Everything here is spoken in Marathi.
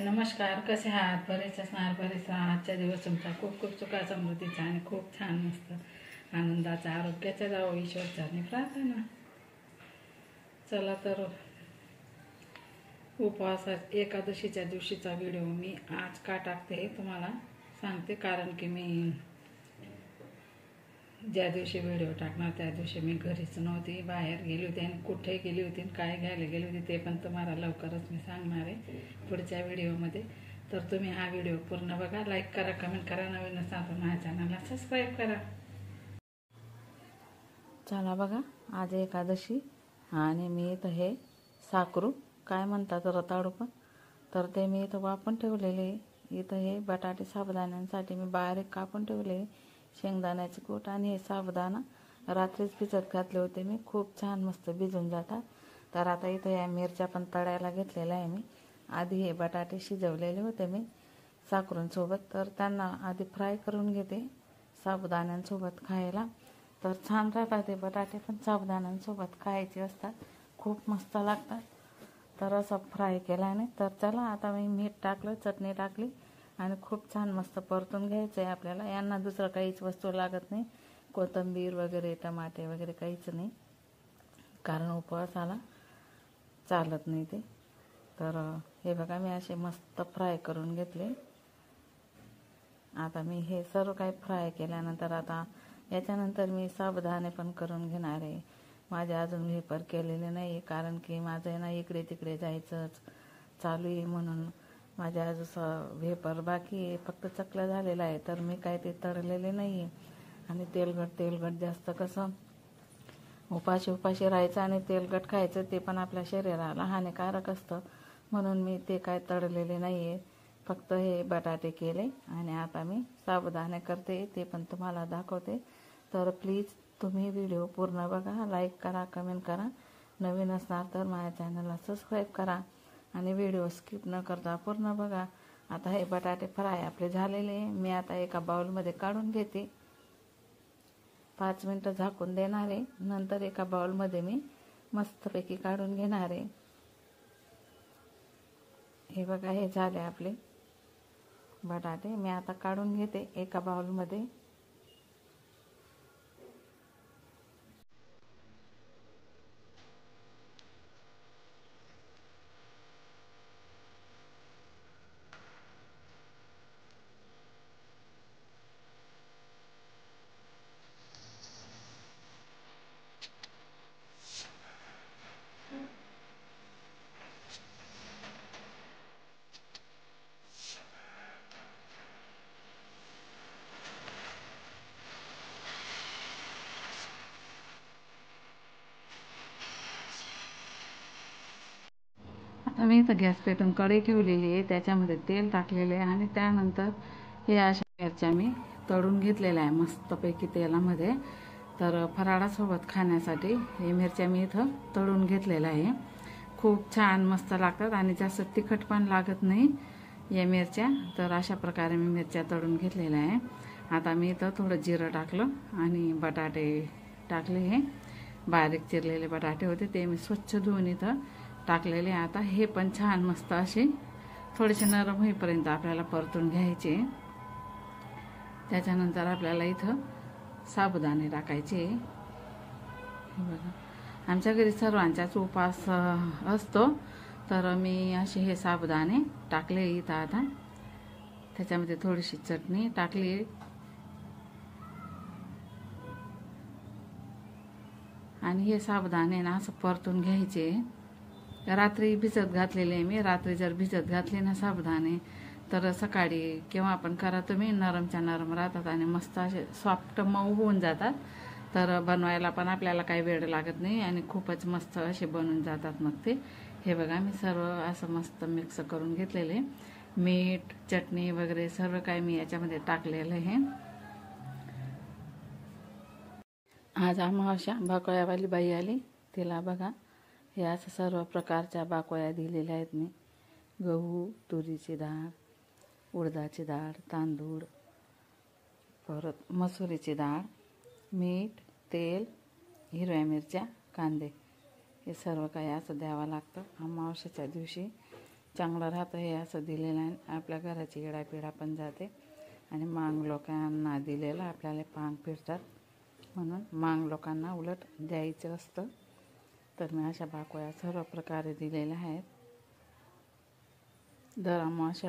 नमस्कार. कसे आहात? बरेच असणार, बरेच आजचा दिवस तुमचा खूप खूप सुखा समृद्धीचा आणि खूप छान मस्त आनंदाचा आरोग्याचा जावं ईश्वरचरणी प्रार्थना. चला तर उपवासा एकादशीच्या दिवशीचा व्हिडिओ मी आज का टाकते तुम्हाला सांगते. कारण की मी ज्या दिवशी व्हिडिओ टाकणार त्या दिवशी मी घरीच नव्हती, बाहेर गेली होती आणि कुठे गेली होती आणि काय घ्यायला गेली होती ते पण तुम्हाला लवकरच मी सांगणार आहे पुढच्या व्हिडिओमध्ये. तर तुम्ही हा व्हिडिओ पूर्ण बघा, लाईक करा, कमेंट करा, नवीन असाल तर माझ्या चॅनलला सबस्क्राईब करा. चला बघा, आज एकादशी आणि मी इथं हे साकरू काय म्हणतात रताळू पण, तर ते मी इथं वापरून ठेवलेले. इथं हे बटाटे साबुदाण्यांसाठी मी बारीक कापून ठेवले, शेंगदाण्याचे कूट आणि हे साबुदाणा रात्रीच भिजत घातले होते मी, खूप छान मस्त भिजून जातात. तर आता इथं या मिरच्या पण तळायला घेतलेल्या आहे मी. आधी हे बटाटे शिजवलेले होते मी साकरूंसोबत, तर त्यांना आधी फ्राय करून घेते साबुदाण्यांसोबत खायला. तर छान राहतात ते बटाटे पण साबुदाण्यांसोबत खायचे असतात, खूप मस्त लागतात. तर असं फ्राय केल्याने तर चला आता मी मीठ टाकलं, चटणी टाकली आणि खूप छान मस्त परतून घ्यायचं आहे आपल्याला. यांना दुसरं काहीच वस्तू लागत नाही, कोथिंबीर वगैरे टमाटे वगैरे काहीच नाही, कारण उपवासाला चालत नाही ते. तर हे बघा मी असे मस्त फ्राय करून घेतले. आता मी हे सर्व काही फ्राय केल्यानंतर आता याच्यानंतर मी साबुदाणे पण करून घेणार आहे. माझे अजून वेपर केलेले नाही, कारण की माझं ना इकडे तिकडे जायचंच चालू आहे, म्हणून माझ्या अजून वेपर बाकी आहे, फक्त चकलं झालेलं आहे. तर मी काय ते तळलेले नाही आहे आणि तेलकट जास्त कसं उपाशी राहायचं आणि तेलकट खायचं ते पण आपल्या शरीराला हानिकारक असतं, म्हणून मी ते काय तळलेले नाही आहे. फक्त हे बटाटे केले आणि आता मी साबुदाणे करते, ते पण तुम्हाला दाखवते. तर प्लीज तुम्ही व्हिडिओ पूर्ण बघा, लाईक करा, कमेंट करा, नवीन असणार तर माझ्या चॅनलला सबस्क्राईब करा आणि व्हिडिओ स्किप न करता पूर्ण बघा. आता हे बटाटे फ्राय आपले झालेले, मी आता एका बाउलमध्ये काढून घेते. 5 मिनटं झाकून देणार आहे, नंतर एका बाउलमध्ये मी मस्तपैकी काढून घेणार आहे. हे बघा, हे झाले आपले बटाटे, मी आता काढून घेते एका बाउलमध्ये. आता मी इथं गॅस पेटून कढई ठेवलेली आहे, त्याच्यामध्ये तेल टाकलेले आहे आणि त्यानंतर हे अशा मिरच्या मी तळून घेतलेल्या आहे मस्तपैकी तेलामध्ये. तर फराळासोबत खाण्यासाठी हे मिरच्या मी इथं तळून घेतलेल्या आहे, खूप छान मस्त लागतात आणि जास्त तिखट पण लागत नाही या मिरच्या. तर अशा प्रकारे मी मिरच्या तळून घेतलेल्या आहे. आता मी इथं थोडं जिरं टाकलं आणि बटाटे टाकले. हे बारीक चिरलेले बटाटे होते, ते मी स्वच्छ धुवून इथं टाकलेले. आता हे पण छान मस्त असे थोडेसे नरम होईपर्यंत आपल्याला परतून घ्यायचे. त्याच्यानंतर आपल्याला इथं साबुदाणे टाकायचे. हे बघा, आमच्या घरी सर्वांचाच उपवास असतो, तर मी असे हे साबुदाणे टाकले इथं. आता त्याच्यामध्ये थोडीशी चटणी टाकली आणि हे साबुदाणे ना असं परतून घ्यायचे. रात्री भिजत घातलेले मी, रात्री जर भिजत घातले ना साबुदाणे तर सकाळी केव्हा आपण करा तुम्ही, नरमच्या नरम राहतात आणि मस्त असे सॉफ्ट मऊ होऊन जातात. तर बनवायला पण आपल्याला काही वेळ लागत नाही आणि खूपच मस्त असे बनून जातात मग ते. हे बघा, मी सर्व असं मस्त मिक्स करून घेतलेले, मीठ चटणी वगैरे सर्व काही मी याच्यामध्ये टाकलेलं आहे. आज अमावस्या, बाकोयावाली बाई आली, तिला बघा हे असं सर्व प्रकारच्या बाकोया दिलेल्या आहेत मी. गहू, तुरीची डाळ, उडदाची डाळ, तांदूळ, परत मसुरीची डाळ, मीठ, तेल, हिरव्या मिरच्या, कांदे, हे सर्व काही असं द्यावं लागतं अमावस्याच्या दिवशी. चांगलं राहतं हे असं दिलेलं आहे. आपल्या घराची इडापिडा पण जाते आणि मांग लोकांना दिलेलं आपल्याला पांग फिरतात, म्हणून मांग लोकांना उलट द्यायचं असतं. तर मी अशा बाकोया सर्व प्रकारे दिलेल्या आहेत. दर अमावास्येला